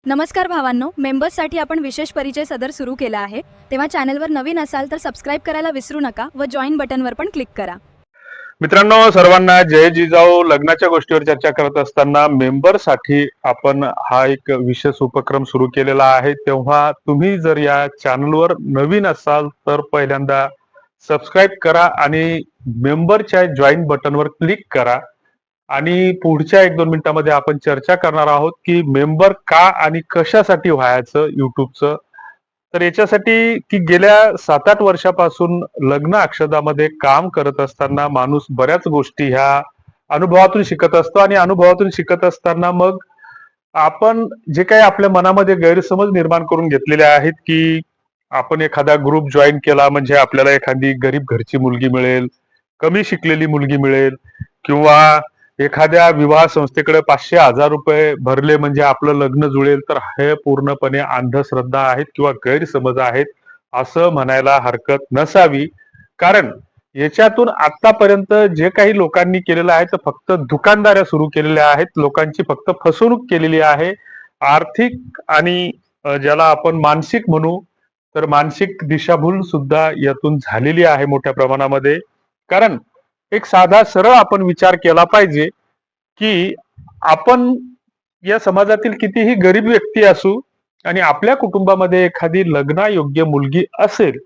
नमस्कार भावांनो, मेंबर्ससाठी आपण विशेष परिचय सदर सुरू केला आहे. तेव्हा चॅनलवर नवीन असाल तर सबस्क्राईब करायला विसरू नका व जॉईन बटनवर पण क्लिक करा. मित्रांनो, सर्वांना जय जिजाऊ. लग्नाच्या गोष्टीवर चर्चा करत असताना मेंबरसाठी आपण हा एक विशेष उपक्रम सुरू केलेला आहे. तेव्हा तुम्ही जर या चॅनलवर नवीन असाल तर पहिल्यांदा सबस्क्राईब करा आणि मेंबरच्या जॉईन बटनवर क्लिक करा. आणि पुढच्या 1-2 मिनिटांमध्ये आपण चर्चा करणार आहोत की मेंबर का आणि कशासाठी व्हायचं युट्यूबचं. तर याच्यासाठी की गेल्या 7-8 वर्षापासून लग्न अक्षदामध्ये काम करत असताना माणूस बऱ्याच गोष्टी ह्या अनुभवातून शिकत असतो आणि अनुभवातून शिकत असताना मग आपण जे काही आपल्या मनामध्ये गैरसमज निर्माण करून घेतलेले आहेत की आपण एखादा ग्रुप जॉईन केला म्हणजे आपल्याला एखादी गरीब घरची मुलगी मिळेल, कमी शिकलेली मुलगी मिळेल किंवा एखाद्या विवाह संस्थेकडे 500-1000 रुपये भरले म्हणजे आपलं लग्न जुळेल, तर हे पूर्णपणे अंधश्रद्धा आहेत किंवा गैरसमज आहेत असं म्हणायला हरकत नसावी. कारण याच्यातून आतापर्यंत जे काही लोकांनी केलेलं आहे तर फक्त दुकानदाऱ्या सुरू केलेल्या आहेत, लोकांची फक्त फसवणूक केलेली आहे. आर्थिक आणि ज्याला आपण मानसिक म्हणू तर मानसिक दिशाभूल सुद्धा यातून झालेली आहे मोठ्या प्रमाणामध्ये. कारण एक साधा सरळ आपण विचार केला पाहिजे की आपण या समाजातील कितीही गरीब व्यक्ती असू आणि आपल्या कुटुंबामध्ये एखादी लग्नायोग्य मुलगी असेल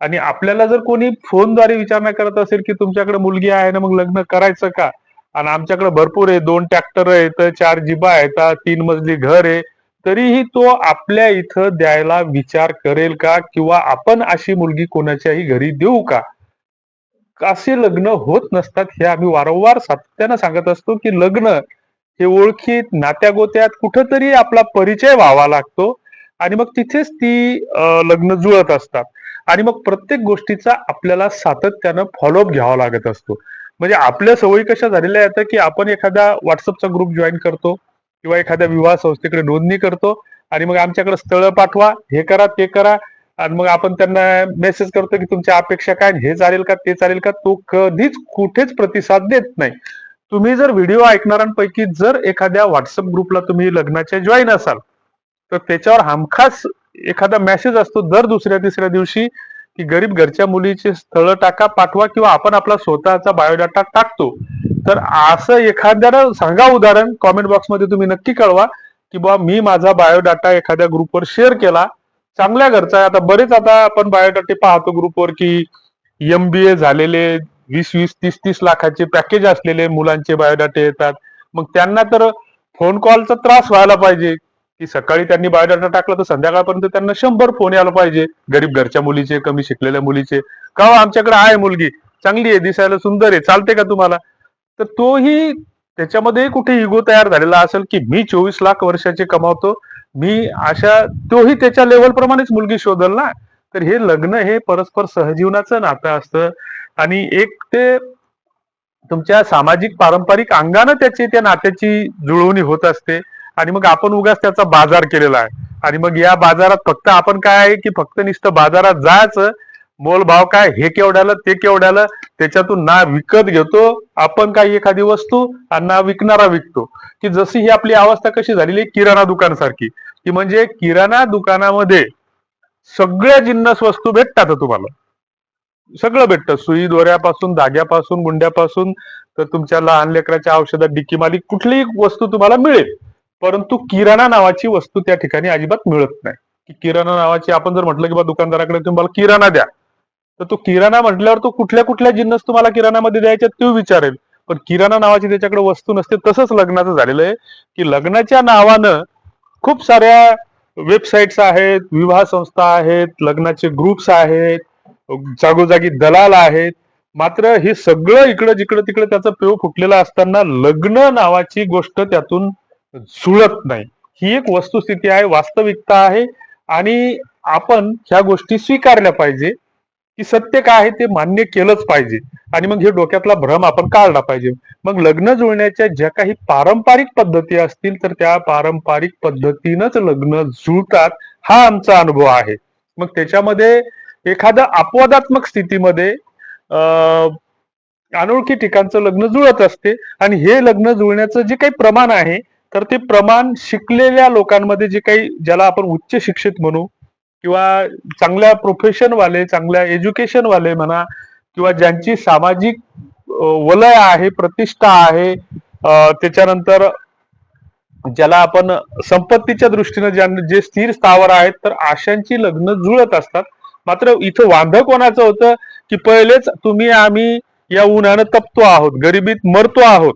आणि आपल्याला जर कोणी फोनद्वारे विचारणा करत असेल की तुमच्याकडे मुलगी आहे ना, मग लग्न करायचं का, आणि आमच्याकडे भरपूर आहे, 2 ट्रॅक्टर आहेत, 4 जिबा आहेत, 3 मजली घर आहे, तरीही तो आपल्या इथं द्यायला विचार करेल का, किंवा आपण अशी मुलगी कोणाच्याही घरी देऊ का? असे लग्न होत नसतात. हे आम्ही वारंवार सातत्यानं सांगत असतो की लग्न हे ओळखीत, नात्यागोत्यात कुठंतरी आपला परिचय व्हावा लागतो आणि मग तिथेच ती लग्न जुळत असतात. आणि मग प्रत्येक गोष्टीचा आपल्याला सातत्यानं फॉलोअप घ्यावा लागत असतो. म्हणजे आपल्या सवयी कशा झालेल्या आहेत की आपण एखादा व्हॉट्सअपचा ग्रुप जॉईन करतो किंवा एखाद्या विवाह संस्थेकडे नोंदणी करतो आणि मग आमच्याकडे स्थळ पाठवा, हे करा, ते करा, आणि मग आपण त्यांना मेसेज करतो की तुमच्या अपेक्षा काय, हे चालेल का, ते चालेल का. तो कधीच कुठेच प्रतिसाद देत नाही. तुम्ही जर व्हिडिओ ऐकणाऱ्यांपैकी जर एखाद्या व्हॉट्सअप ग्रुपला तुम्ही लग्नाच्या जॉईन असाल तर त्याच्यावर हमखास एखादा मेसेज असतो दर दुसऱ्या-तिसऱ्या दिवशी की गरीब घरच्या मुलीचे स्थळ टाका, पाठवा, किंवा आपण आपला स्वतःचा बायोडाटा टाकतो. तर असं एखाद्याला सांगा उदाहरण, कॉमेंट बॉक्समध्ये तुम्ही नक्की कळवा की बाबा मी माझा बायोडाटा एखाद्या ग्रुपवर शेअर केला, चांगल्या घरचा आहे. आता बरेच आता आपण बायोडाटे पाहतो ग्रुपवर की MBA झालेले 20-20, 30-30 लाखाचे पॅकेज असलेले मुलांचे बायोडाटे येतात. मग त्यांना तर फोन कॉलचा त्रास व्हायला पाहिजे की सकाळी त्यांनी बायोडाटा टाकला तर संध्याकाळपर्यंत त्यांना 100 फोन यायला पाहिजे, गरीब घरच्या मुलीचे, कमी शिकलेल्या मुलीचे. का हो, आमच्याकडे आहे मुलगी, चांगली आहे, दिसायला सुंदर आहे, चालते का तुम्हाला? तर तोही त्याच्यामध्ये कुठे इगो तयार झालेला असेल की मी 24 लाख वर्षाचे कमावतो, मी अशा, तोही त्याच्या लेवल प्रमाणेच मुलगी शोधल ना. तर हे लग्न हे परस्पर सहजीवनाचं नातं असतं आणि एक ते तुमच्या सामाजिक पारंपरिक अंगानं त्याची त्या नात्याची जुळवणी होत असते. आणि मग आपण उगाच त्याचा बाजार केलेला आहे आणि मग या बाजारात फक्त आपण काय आहे की फक्त नुसतं बाजारात जायचं, मोलभाव काय, हे केवढ्याला, ते केवढ्याला, त्याच्यातून ना विकत घेतो आपण काही एखादी वस्तू आणि ना विकणारा विकतो. की जशी ही आपली अवस्था कशी झालेली आहे किराणा दुकान सारखी, की म्हणजे किराणा दुकानामध्ये सगळ्या जिन्नस वस्तू भेटतात तुम्हाला, सगळं भेटतं, सुई दोऱ्यापासून, धाग्यापासून, गुंड्यापासून, तर तुमच्या लहान लेकराच्या औषधात डिक्कीमाली कुठलीही वस्तू तुम्हाला मिळेल. परंतु किराणा नावाची वस्तू त्या ठिकाणी अजिबात मिळत नाही. की किराणा नावाची आपण जर म्हटलं की बा दुकानदाराकडे तुम्हाला किराणा द्या, तर तो किराणा म्हटल्यावर तो कुठल्या कुठल्या जिन्नस तुम्हाला किराणामध्ये द्यायच्या तो विचारेल, पण किराणा नावाची त्याच्याकडे वस्तू नसते. तसंच लग्नाचं झालेलं आहे की लग्नाच्या नावानं खूप साऱ्या वेबसाईट्स आहेत, विवाह संस्था आहेत, लग्नाचे ग्रुप्स आहेत, जागोजागी दलाल आहेत. मात्र हे सगळं इकडं जिकडं तिकडे त्याचा पेव फुटलेला असताना लग्न नावाची गोष्ट त्यातून जुळत नाही. ही एक वस्तुस्थिती आहे, वास्तविकता आहे आणि आपण ह्या गोष्टी स्वीकारल्या पाहिजे की सत्य काय आहे ते मान्य केलंच पाहिजे आणि मग हे डोक्यातला भ्रम आपण काढला पाहिजे. मग लग्न जुळण्याच्या ज्या काही पारंपरिक पद्धती असतील तर त्या पारंपरिक पद्धतीनंच लग्न जुळतात, हा आमचा अनुभव आहे. मग त्याच्यामध्ये एखाद्या अपवादात्मक स्थितीमध्ये अनोळखी ठिकाणचं लग्न जुळत असते आणि हे लग्न जुळण्याचं जे काही प्रमाण आहे तर ते प्रमाण शिकलेल्या लोकांमध्ये जे काही ज्याला आपण उच्च शिक्षित म्हणू किंवा चांगल्या प्रोफेशन वाले चांगल्या एज्युकेशन वाले म्हणा किंवा ज्यांची सामाजिक वलय आहे प्रतिष्ठा आहे त्याच्यानंतर ज्याला आपण संपत्तीच्या दृष्टीने जे स्थिर स्थावर आहेत तर अशांची लग्न जुळत असतात. मात्र इथं वांधं कोणाचं होतं की पहिलेच तुम्ही आम्ही या उन्हानं तपतो आहोत गरिबीत मरतो आहोत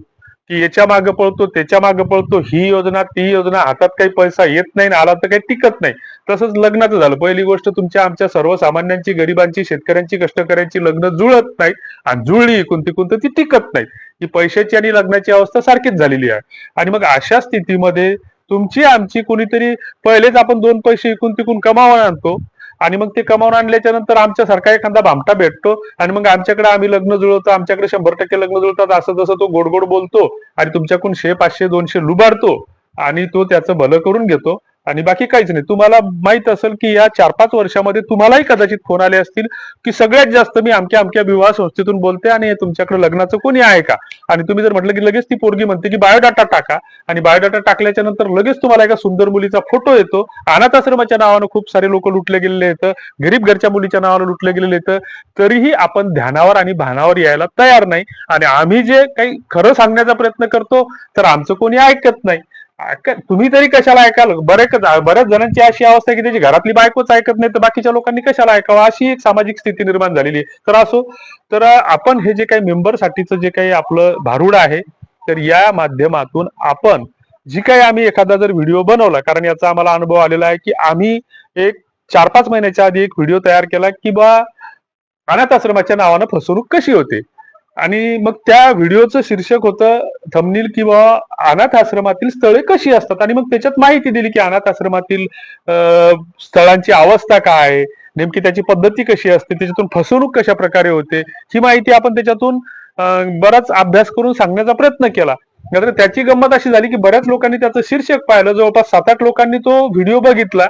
की याच्या मागे पळतो त्याच्या मागे पळतो ही योजना ती योजना हातात काही पैसा येत नाही आला तर काही टिकत नाही. तसंच लग्नाचं झालं. पहिली गोष्ट तुमच्या आमच्या सर्वसामान्यांची गरिबांची शेतकऱ्यांची कष्टकऱ्यांची लग्न जुळत नाही आणि जुळली कोणती कोणती ती टिकत नाही. ही पैशाची आणि लग्नाची अवस्था सारखीच झालेली आहे. आणि मग अशा स्थितीमध्ये तुमची आमची कोणीतरी पहिलेच आपण दोन पैसे इकून तिकून कमावून आणतो आणि मग ते कमावून आणल्याच्या नंतर आमच्यासारखा एखादा भामटा भेटतो आणि मग आमच्याकडे आम्ही लग्न जुळवतो आमच्याकडे 100% लग्न जुळतात असं तसं तो गोड गोड बोलतो आणि तुमच्याकडून 100 500 200 लुबाडतो आणि तो त्याचं भलं करून घेतो आणि बाकी काहीच नाही. तुम्हाला माहित असेल की या 4-5 वर्षामध्ये तुम्हालाही कदाचित फोन आले असतील की सगळ्यात जास्त मी अमक्या अमक्या विवाह संस्थेतून बोलते आणि तुमच्याकडे लग्नाचं कोणी आहे का आणि तुम्ही जर म्हटलं की लगेच ती पोरगी म्हणते की बायोडाटा टाका आणि बायोडाटा टाकल्याच्या नंतर लगेच तुम्हाला एका सुंदर मुलीचा फोटो येतो. अनाथ आश्रमाच्या नावानं खूप सारे लोक लुटले गेलेले आहेत गरीब घरच्या मुलीच्या नावानं लुटले गेलेले आहेत तरीही आपण ध्यानावर आणि भानावर यायला तयार नाही आणि आम्ही जे काही खरं सांगण्याचा प्रयत्न करतो तर आमचं कोणी ऐकत नाही. तुम्ही तरी कशाला ऐकाल. बऱ्याच जणांची अशी अवस्था आहे की त्याची घरातली बायकोच ऐकत नाही तर बाकीच्या लोकांनी कशाला ऐकावं अशी एक सामाजिक स्थिती निर्माण झालेली आहे. तर असो तर आपण हे जे काही मेंबरसाठीचं जे काही आपलं भारूड आहे तर या माध्यमातून आपण जी काही आम्ही एखादा जर व्हिडिओ बनवला कारण याचा आम्हाला अनुभव आलेला आहे की आम्ही एक 4-5 महिन्याच्या आधी एक व्हिडिओ तयार केला की बा अनाथ आश्रमाच्या नावानं फसवणूक कशी होते आणि मग त्या व्हिडिओचं शीर्षक होतं थंबनेल किंवा अनाथ आश्रमातील स्थळे कशी असतात आणि मग त्याच्यात माहिती दिली की अनाथ आश्रमातील स्थळांची अवस्था काय आहे नेमकी त्याची पद्धती कशी असते त्याच्यातून फसवणूक कशा प्रकारे होते ही माहिती आपण त्याच्यातून बराच अभ्यास करून सांगण्याचा प्रयत्न केला. नंतर त्याची गंमत अशी झाली की बऱ्याच लोकांनी त्याचं शीर्षक पाहिलं जवळपास 7-8 लोकांनी तो व्हिडिओ बघितला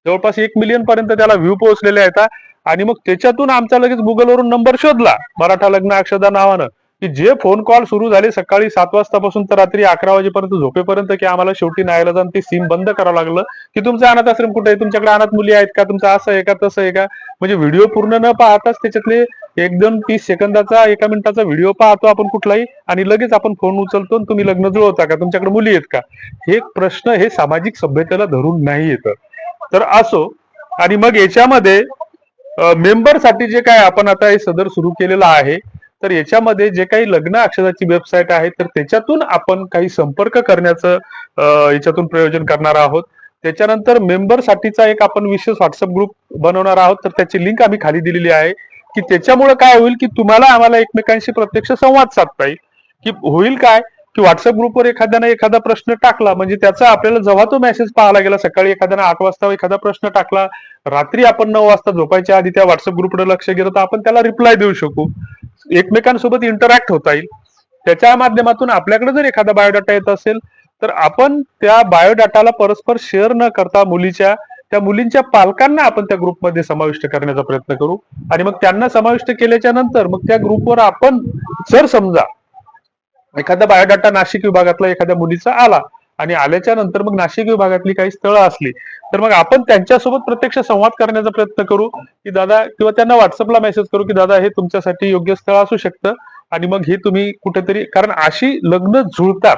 जवळपास 1 मिलियन पर्यंत त्याला व्ह्यू पोहोचलेले आहेत आणि मग त्याच्यातून आमचा लगेच गुगलवरून नंबर शोधला मराठा लग्न अक्षदा नावानं की जे फोन कॉल सुरू झाले सकाळी 7 वाजतापासून तर रात्री 11 वाजेपर्यंत झोपेपर्यंत की आम्हाला शेवटी न्यायला जाऊन ते सिम बंद करावं लागलं की तुमचं अनाथ आश्रम कुठे आहे तुमच्याकडे अनाथ मुली आहेत का तुमचं असं आहे का तसं आहे का म्हणजे व्हिडिओ पूर्ण न पाहताच त्याच्यातले 1-2-30 सेकंदाचा 1 मिनिटाचा व्हिडिओ पाहतो आपण कुठलाही आणि लगेच आपण फोन उचलतो तुम्ही लग्न जुळवता का तुमच्याकडे मुली आहेत का हे प्रश्न हे सामाजिक सभ्यतेला धरून नाही येतं. तर असो आणि मग याच्यामध्ये मेंबरसाठी जे काय आपण आता हे सदर सुरू केलेलं आहे तर याच्यामध्ये जे काही लग्न अक्षदाची वेबसाईट आहे तर त्याच्यातून आपण काही संपर्क करण्याचं याच्यातून प्रयोजन करणार आहोत. त्याच्यानंतर मेंबरसाठीचा एक आपण विशेष व्हॉट्सअप ग्रुप बनवणार आहोत तर त्याची लिंक आम्ही खाली दिलेली आहे की त्याच्यामुळे काय होईल की तुम्हाला आम्हाला एकमेकांशी प्रत्यक्ष संवाद साधता येईल की होईल काय की व्हॉट्सअप ग्रुपवर एखाद्याने एखादा प्रश्न टाकला म्हणजे त्याचा आपल्याला जेव्हा तो मेसेज पाहायला गेला सकाळी एखाद्याने 8 वाजता एखादा प्रश्न टाकला रात्री आपण 9 वाजता झोपायच्या आधी त्या व्हॉट्सअप ग्रुपकडे लक्ष गेलं तर आपण त्याला रिप्लाय देऊ शकू एकमेकांसोबत इंटरॅक्ट होता येईल. त्याच्या माध्यमातून आपल्याकडे जर एखादा बायोडाटा येत असेल तर आपण त्या बायोडाटाला परस्पर शेअर न करता त्या मुलींच्या पालकांना आपण त्या ग्रुपमध्ये समाविष्ट करण्याचा प्रयत्न करू आणि मग त्यांना समाविष्ट केल्याच्या नंतर मग त्या ग्रुपवर आपण जर समजा एखादा बायोडाटा नाशिक विभागातला एखाद्या मुलीचा आला आणि आल्याच्या नंतर मग नाशिक विभागातली काही स्थळं असली तर मग आपण त्यांच्यासोबत प्रत्यक्ष संवाद करण्याचा प्रयत्न करू की दादा किंवा त्यांना व्हॉट्सअपला मेसेज करू की दादा हे तुमच्यासाठी योग्य स्थळ असू शकतं आणि मग हे तुम्ही कुठेतरी कारण अशी लग्न जुळतात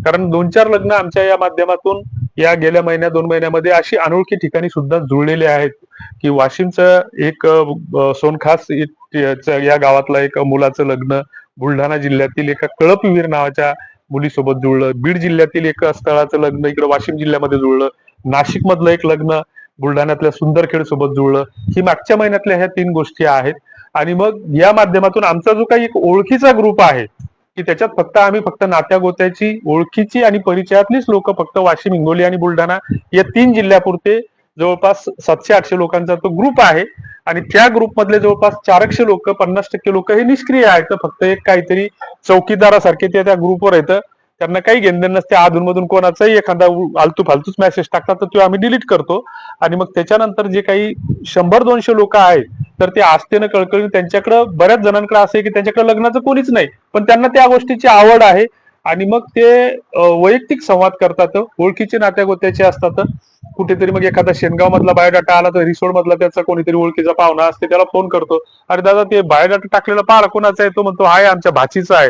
कारण 2-4 लग्न आमच्या या माध्यमातून या गेल्या 1-2 महिन्यामध्ये अशी अनोळखी ठिकाणी सुद्धा जुळलेले आहेत की वाशिमचं एक सोनखास या गावातलं एक मुलाचं लग्न बुलढाणा जिल्ह्यातील एका कळपवीर नावाच्या मुलीसोबत जुळलं बीड जिल्ह्यातील एका स्थळाचं लग्न इकडे वाशिम जिल्ह्यामध्ये जुळलं नाशिक मधलं एक लग्न बुलढाण्यातल्या सुंदरखेड सोबत जुळलं ही मागच्या महिन्यातल्या ह्या 3 गोष्टी आहेत आणि मग या माध्यमातून आमचा जो काही एक ओळखीचा ग्रुप आहे की त्याच्यात फक्त नात्या गोत्याची ओळखीची आणि परिचयातलीच लोक फक्त वाशिम हिंगोली आणि बुलढाणा या 3 जिल्ह्यापुरते जवळपास 700-800 लोकांचा तो ग्रुप आहे आणि त्या ग्रुपमधले जवळपास 400 लोक 50% लोक हे निष्क्रिय आहेत फक्त एक काहीतरी चौकीदारासारखे ते त्या ग्रुपवर येतं त्यांना काही घेणदेण नसते अधूनमधून कोणाचाही एखादा आलतू फालतूच मेसेज टाकतात तर तो आम्ही डिलीट करतो आणि मग त्याच्यानंतर जे काही 100-200 लोक आहेत तर ते आस्थेनं कळकळीने त्यांच्याकडे बऱ्याच जणांकडे असं आहे की त्यांच्याकडे लग्नाचं कोणीच नाही पण त्यांना त्या गोष्टीची आवड आहे आणि मग ते वैयक्तिक संवाद करतात, ओळखीचे नात्यागोत्याचे असतात. कुठेतरी मग एखादा शेनगाव मधला बायोडाटा आला तर रिसोड मधला त्याचा कोणीतरी ओळखीचा पाहुणा असते, त्याला फोन करतो, अरे दादा ते बायोडाटा टाकलेला पाहा कोणाचा आहे, तो म्हणतो आहे आमच्या भाचीचा आहे.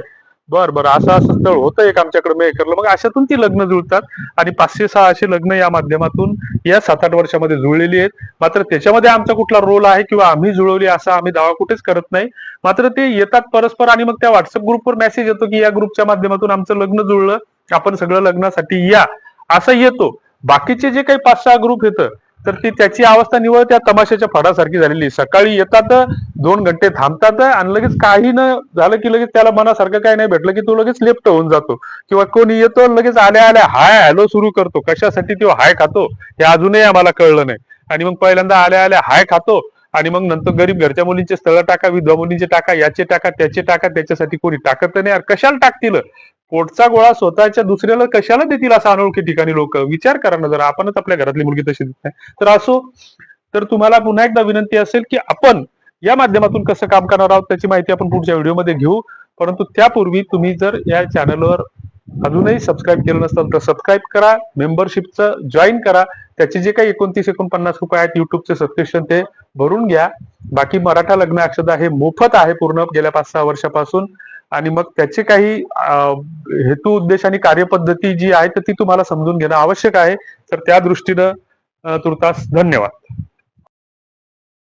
बर बर, असं असं स्थळ होतं एक आमच्याकडे मेकरला. मग अशातून ती लग्न जुळतात आणि 500-600 लग्न या माध्यमातून या 7-8 वर्षामध्ये जुळलेली आहेत. मात्र त्याच्यामध्ये आमचा कुठला रोल आहे किंवा आम्ही जुळवली असा आम्ही दावा कुठेच करत नाही. मात्र ते येतात परस्पर आणि मग त्या व्हॉट्सअप ग्रुपवर मेसेज येतो की या ग्रुपच्या माध्यमातून आमचं लग्न जुळलं, आपण सगळं लग्नासाठी या, असं येतो. बाकीचे जे काही 5-6 ग्रुप येतं तर ती त्याची अवस्था निवळ त्या तमाशाच्या फडासारखी झालेली. सकाळी येतात, 2 घंटे थांबतात आणि लगेच काही न झालं की लगेच त्याला मनासारखं काही नाही भेटलं की तो लगेच लेफ्ट होऊन जातो. किंवा कोणी येतो लगेच आल्या आल्या हाय हॅलो सुरू करतो. कशासाठी तो हाय खातो हे अजूनही आम्हाला कळलं नाही. आणि मग पहिल्यांदा आल्या आल्या हाय खातो आणि मग नंतर गरीब घरच्या मुलींचे स्थळ टाका, विधवा मुलींचे टाका, याचे टाका, त्याचे टाका. त्याच्यासाठी कोणी टाकत नाही. कशाला टाकतील? पोटचा गोळा स्वतःच्या दुसऱ्याला कशाला देतील असं अनोळखी ठिकाणी लोक? विचार करा ना जरा, आपणच आपल्या घरातली मुलगी तशी देत नाही. तर असो, तर तुम्हाला पुन्हा एकदा विनंती असेल की आपण या माध्यमातून कसं काम करणार आहोत त्याची माहिती आपण पुढच्या व्हिडिओमध्ये घेऊ. परंतु त्यापूर्वी तुम्ही जर या चॅनलवर अजूनही सबस्क्राईब केलं नसेल तर सबस्क्राईब करा, मेंबरशिपचं जॉईन करा. त्याचे जे काही 29-49 रुपये आहेत युट्यूबचे सबस्क्रिप्शन ते भरून घ्या. बाकी मराठा लग्न अक्षदा हे मोफत आहे पूर्ण गेल्या 5-6 वर्षापासून. आणि मग त्याचे काही हेतू उद्देश आणि कार्यपद्धती जी आहे तर ती तुम्हाला समजून घेणं आवश्यक आहे. तर त्या दृष्टीनं तुर्तास धन्यवाद.